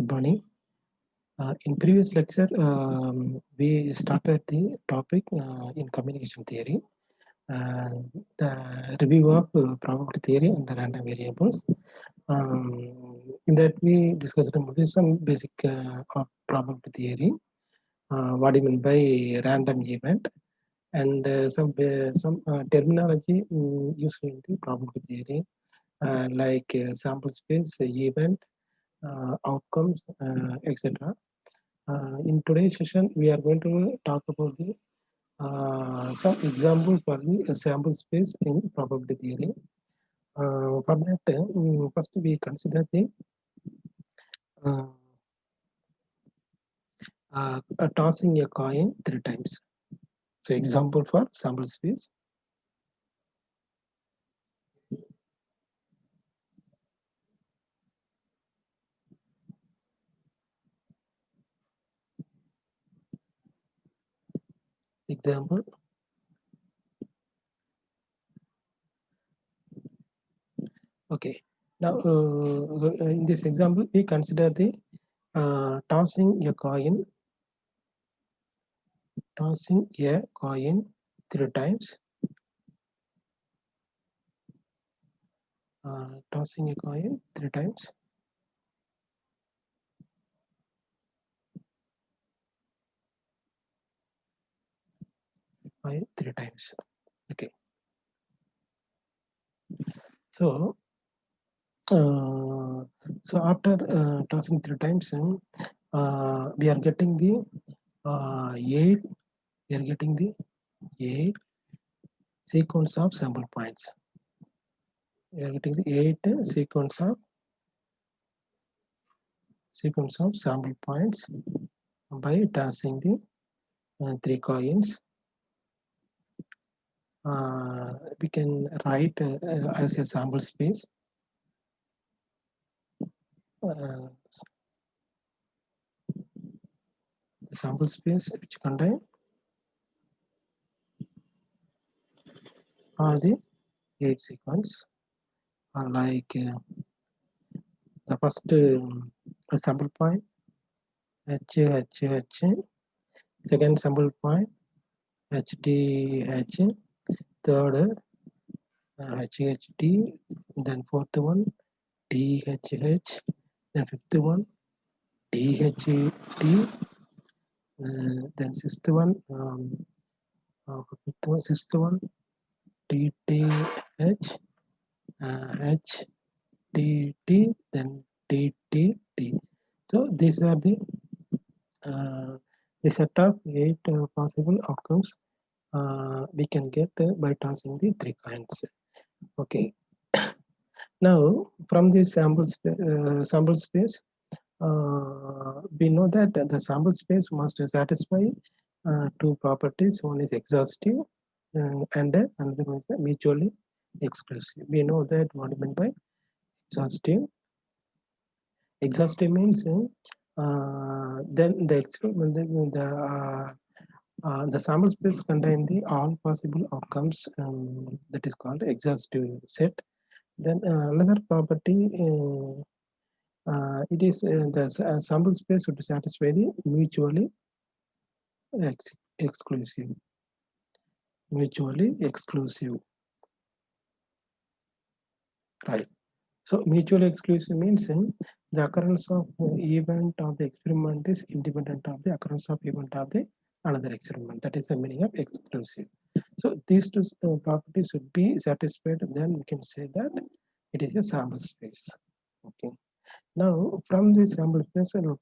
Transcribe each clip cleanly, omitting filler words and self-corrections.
Good morning. In previous lecture, we started the topic in communication theory, the review of probability theory and the random variables. In that, we discussed some basic of probability theory, what do you mean by random event, and some terminology used in the probability theory, like sample space, event, outcomes, etc. In today's session, we are going to talk about the some example for the sample space in probability theory. For that, first we consider the uh, tossing a coin 3 times. So, example for sample space. Example. Okay. Now, in this example, we consider the tossing a coin 3 times. Tossing a coin 3 times. Coin 3 times. Okay. So, after tossing 3 times, we are getting the 8. We are getting the 8 sequence of sample points. We are getting the 8 sequence of sample points by tossing the 3 coins. We can write as a sample space. Sample space which contain all the 8 sequence, like the first sample point H, second sample point HT, third HHT, then fourth one DHH, then fifth one DHT, then sixth one sixth one DTH, HTT, then DTT. So these are the set of 8 possible outcomes we can get by tossing the 3 coins. Okay. Now, from this sample space, we know that the sample space must satisfy 2 properties. One is exhaustive, and another one is mutually exclusive. We know that what I mean by exhaustive. Exhaustive means then the experiment, the sample space contain the all possible outcomes, that is called exhaustive set. Then another property, it is the sample space should satisfy the mutually exclusive. Mutually exclusive. Right. So mutually exclusive means the occurrence of event of the experiment is independent of the occurrence of event of the another experiment. That is the meaning of exclusive. So these two properties should be satisfied. Then we can say that it is a sample space. Okay. Now from the sample space, we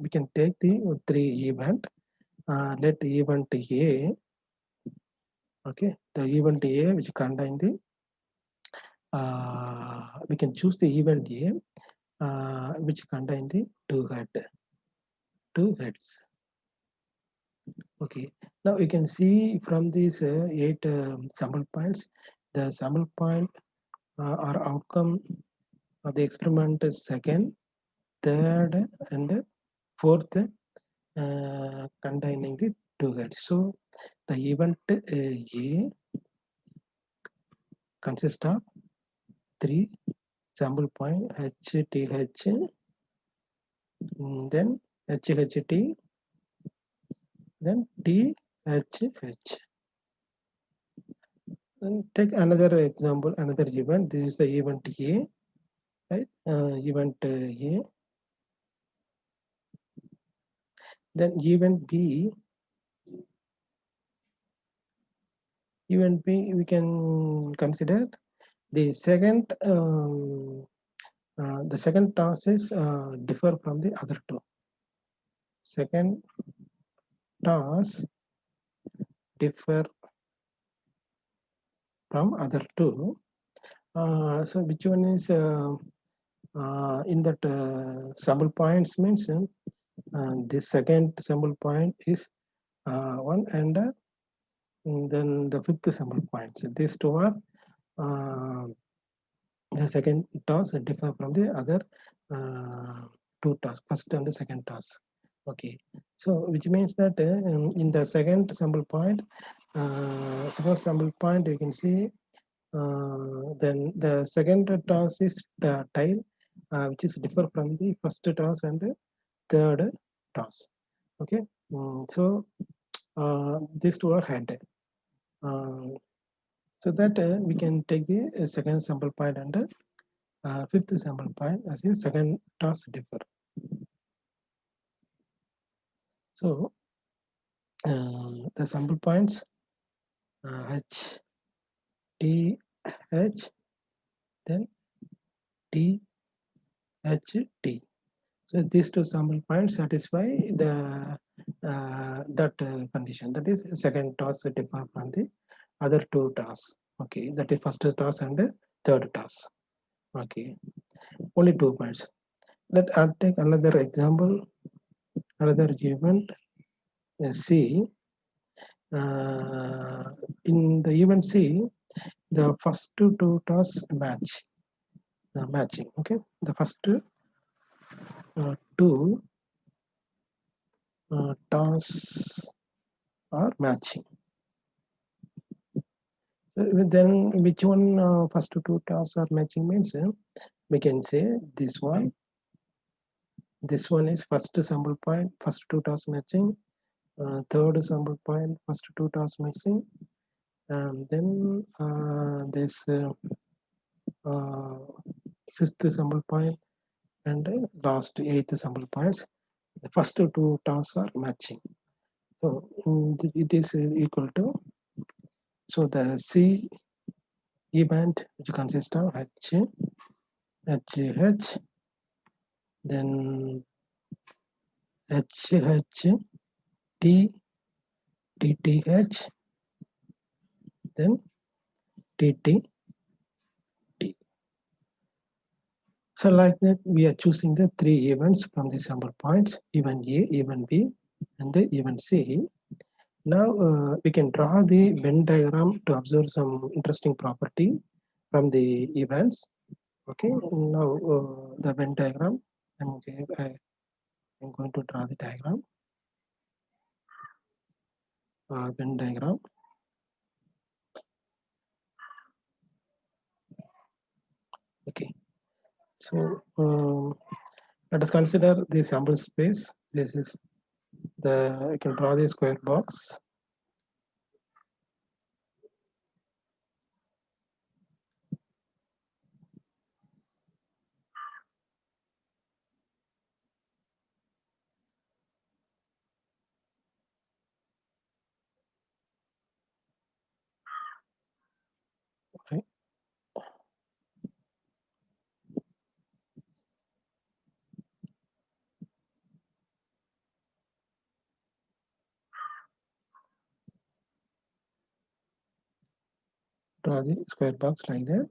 can take the 3 event. Let event A. Okay, the event A which contain the we can choose the event A which contain the 2 heads. Okay, now you can see from these 8 sample points, the sample point or outcome of the experiment is second, third, and fourth containing the 2 heads. So the event A consists of 3 sample point HTH, then HHT, then THH. And take another example, another event. This is the event A, right? Event A. Then event B, we can consider the second task is differ from the other two. Second task differ from other two. So which one is in that sample points means this second sample point is one, and then the fifth sample point. So these two are the second task differ from the other two tasks, first and the second task. Okay, so which means that in the second sample point, you can see then the second task is the tile, which is differ from the first task and the third task. Okay, so these two are had. So that we can take the second sample point and fifth sample point as a second task differ. So the sample points H, T, H, then T, H, T. So these two sample points satisfy the that condition. That is second task differ from the other two tasks. Okay, that is first task and the third task. Okay, only 2 points. I'll take another example, another event. C. In the event C, the first two tasks match. Matching. Okay, the first two tasks are matching. Then which one first two tasks are matching means we can say this one. This one is first sample point, first two tasks matching. Third sample point, first two tasks matching. And then this sixth sample point and last eighth sample points. The first two tasks are matching. So it is equal to, so the C event which consists of H, H, then H, T, TTH, then TT, T. So like that, we are choosing the three events from the sample points, event A, event B, and the event C. Now we can draw the Venn diagram to observe some interesting property from the events. Okay, now the Venn diagram. I'm going to draw the diagram. Venn diagram. Okay, so let us consider the sample space. This is the, you can draw the square box. Okay. Draw the square box like that.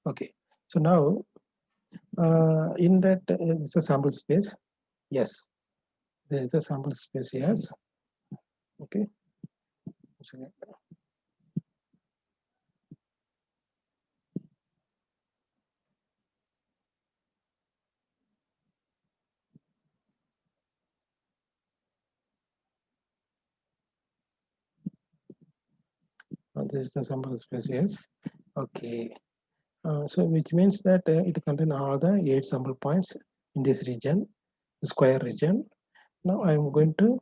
Okay, so now in that it's a sample space. Yes, there is the sample space. Yes. Okay. So this is the sample space. Yes. Okay. So which means that it contains all the 8 sample points in this region, the square region. Now I am going to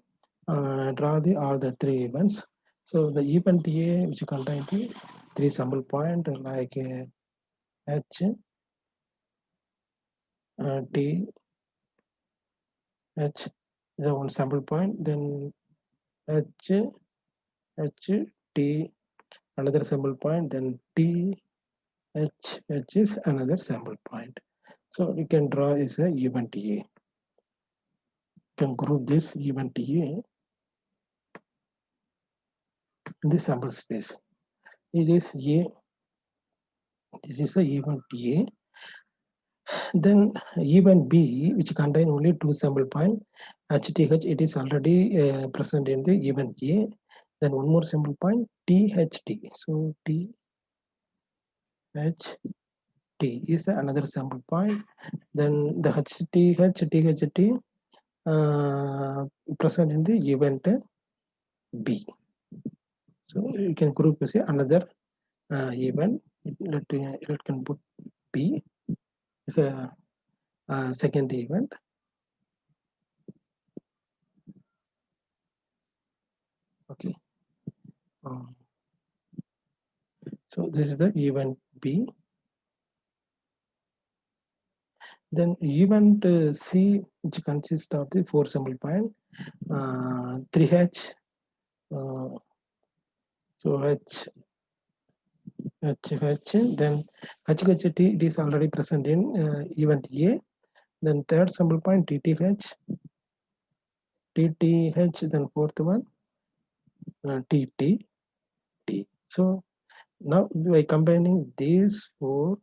draw the all the 3 events. So the event A, which contains the 3 sample point like H, T, H is the one sample point, then H, H, T, another sample point, then T, H, H is another sample point. So we can draw is a event A. You can group this event A in the sample space. It is A. This is the event A. Then event B, which contain only 2 sample point, HTH, it is already present in the event A. Then one more sample point, THT. So THT is another sample point. Then the HTH, THT present in the event B. So you can group as another event. Let can put B is a second event. Okay. So this is the event B. Then event C, which consists of the 4 sample point, 3H. So H, then HHT, it is already present in event A. Then third sample point, TTH, then fourth one, TT. So now by combining these 4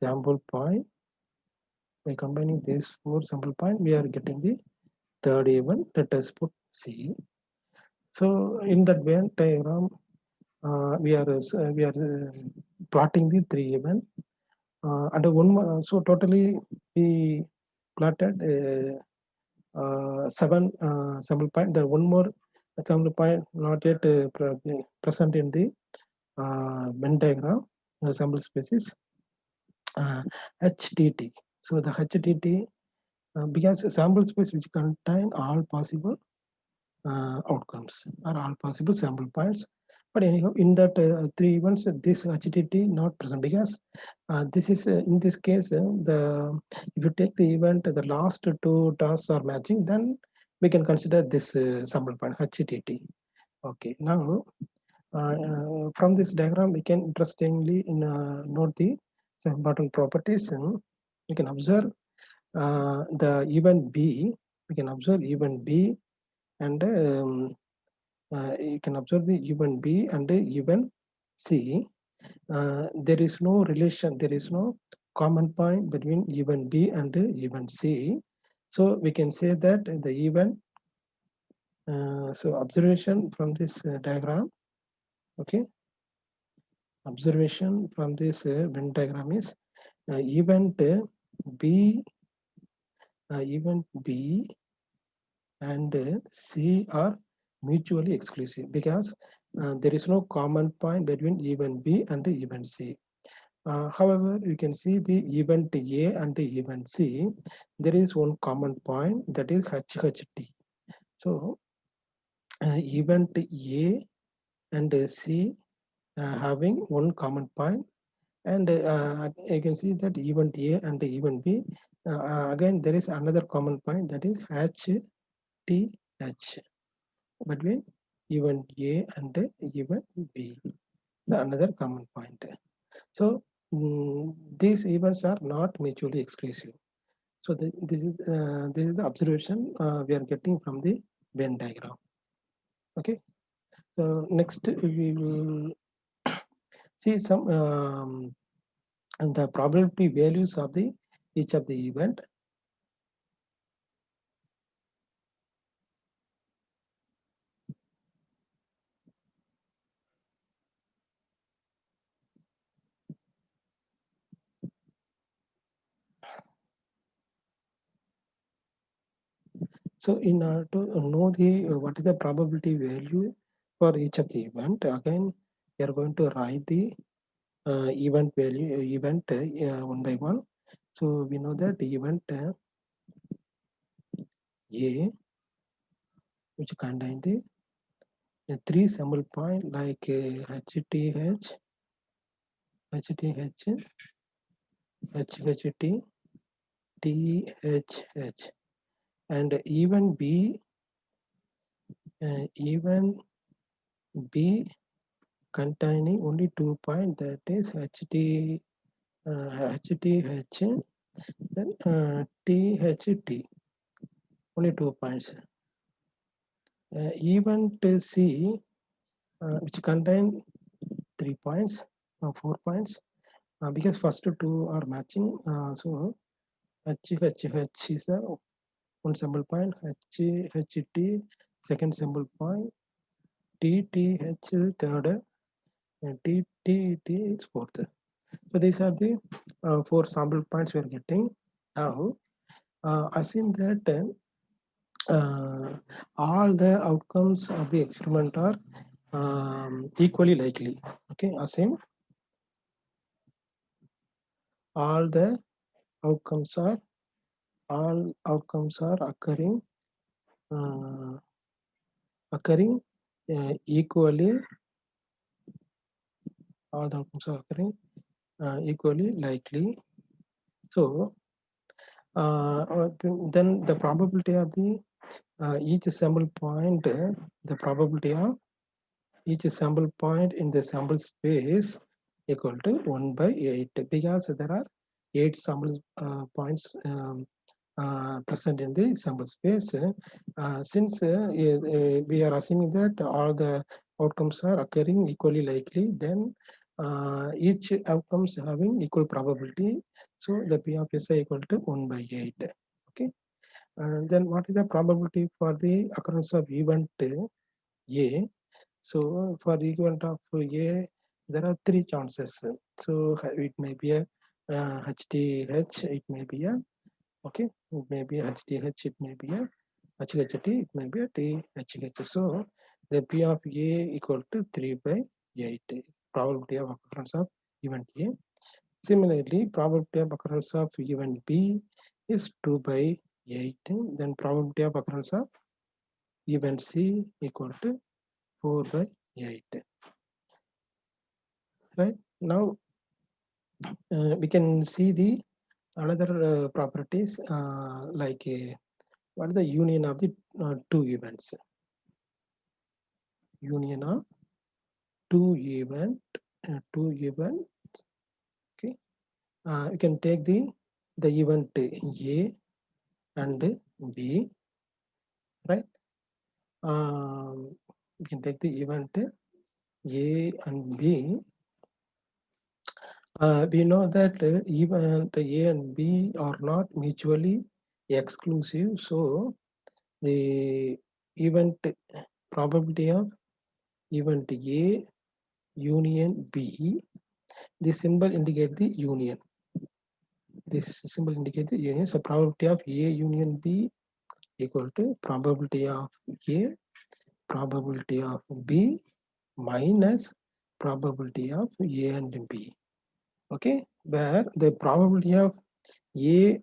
sample point, we are getting the third event. Let us put C. So in that Venn diagram, we are plotting the 3 events. And one more, so totally we plotted 7 sample point. The one more sample point not yet present in the Venn diagram sample species, HTT. So the HTT, because sample space which contain all possible outcomes or all possible sample points. But anyhow, in that 3 events, this HTT not present because this is in this case the if you take the event the last 2 tasks are matching, then we can consider this sample point HTT. Okay, now from this diagram we can interestingly note the some important properties. We can observe the event B. We can observe event B and you can observe the event B and the event C. There is no relation, there is no common point between event B and the event C. So we can say that the event, so observation from this diagram, okay, observation from this Venn diagram is event B, event B and C are mutually exclusive because there is no common point between event B and the event C. However, you can see the event A and the event C, there is one common point that is HHT. So event A and C having one common point, and you can see that event A and event B, again there is another common point that is HTH between event A and event B, the another common point. So these events are not mutually exclusive. So this is the observation we are getting from the Venn diagram. Okay. So next we will see some and the probability values of the each of the event. So in order to know the what is the probability value for each of the event, again we are going to write the event value, event 1 by 1. So we know that event A, which contain the 3 symbol point like HTH, HTH, HHT, THH, and even B, even B containing only 2 points, that is HT, HTH, then THT, only 2 points. Event C, which contain 3 points, 4 points, because first two are matching. So HHH is the one symbol point, HHT second symbol point, TTH third, and TTT is fourth. So these are the 4 sample points we are getting. Now assume that all the outcomes of the experiment are equally likely. Okay, assume all the outcomes are occurring uh, equally. All the outcomes are occurring equally likely. So then the probability of the each sample point, the probability of each sample point in the sample space equal to 1 by 8, because there are 8 sample points present in the sample space. Since we are assuming that all the outcomes are occurring equally likely, then each outcomes having equal probability. So the P of S equal to 1 by 8. Okay. And then what is the probability for the occurrence of event A? So for the event of A, there are 3 chances. So it may be a HTH, it may be a, okay, it may be a HTH, it may be a HHT, it may be a THH. So the P of A equal to 3 by 8 is probability of occurrence of event A. Similarly, probability of occurrence of event B is 2 by 8. Then probability of occurrence of event C equal to 4 by 8. Right now, we can see the another properties like what is the union of the two events? Union of two event. Okay, you can take the event A and B, right? You can take the event A and B. We know that event A and B are not mutually exclusive, so the event probability of event A union B, this symbol indicate the union. This symbol indicates the union. So probability of A union B equal to probability of A, probability of B minus probability of A and B. Okay, where the probability of A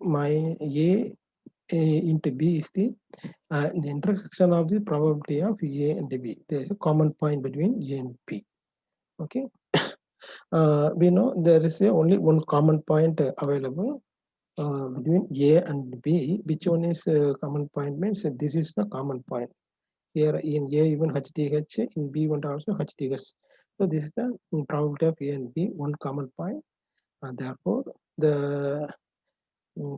into B is the intersection of the probability of A and B. There is a common point between A and B. Okay, we know there is only one common point available between A and B. Which one is common point means this is the common point. Here in A even HTH, in B one also HTH. So this is the probability of A and B, one common point. And therefore, the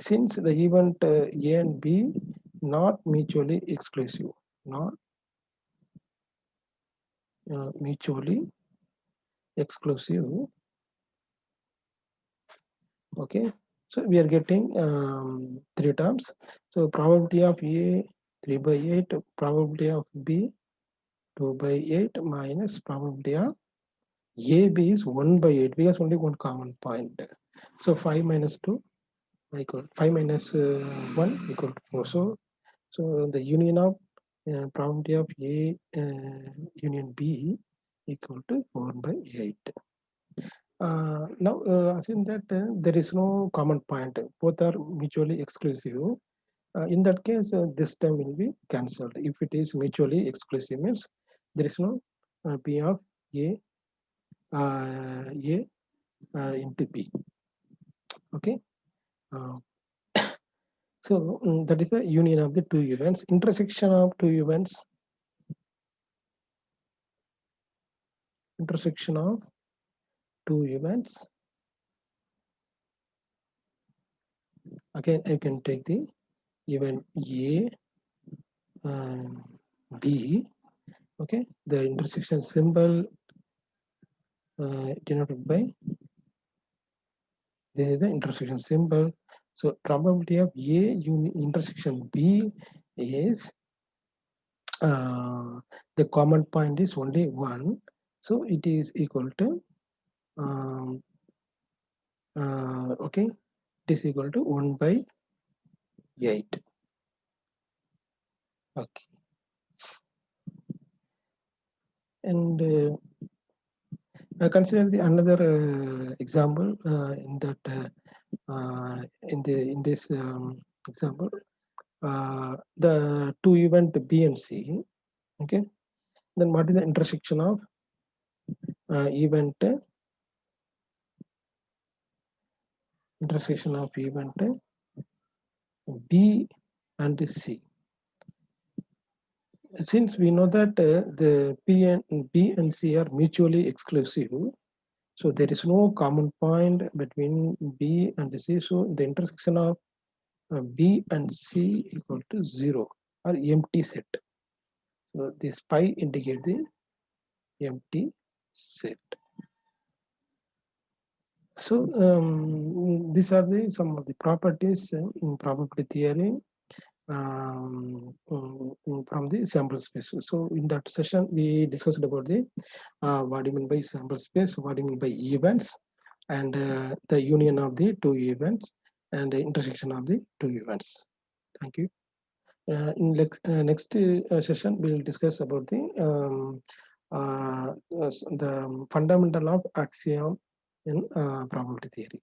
since the event A and B not mutually exclusive, not mutually exclusive. Okay, so we are getting 3 terms. So probability of A 3 by 8, probability of B 2 by 8 minus probability of AB is 1 by 8 because only one common point. So 5 minus 2 equal 5 minus 1 equal to 4. So the union of probability of A union B equal to 4 by 8. Now, assume that there is no common point. Both are mutually exclusive. In that case, this term will be cancelled. If it is mutually exclusive, means there is no P of A into B. Okay. Uh, so that is the union of the two events. Intersection of two events. Intersection of two events. Again, I can take the event A, B. Okay, the intersection symbol denoted by this is the intersection symbol. So probability of A intersection B is the common point is only 1. So it is equal to okay, it is equal to 1 by 8. Okay, and consider the another example in that in this example the two event B and C. Okay, then what is the intersection of event B and C? Since we know that the B and C are mutually exclusive, so there is no common point between B and C. So the intersection of B and C equal to 0 or empty set. So this pi indicates the empty set. So these are the some of the properties in probability theory from the sample space. So in that session, we discussed about the what do you mean by sample space, what do you mean by events, and the union of the two events and the intersection of the two events. Thank you. In next session, we will discuss about the fundamental of axiom in probability theory.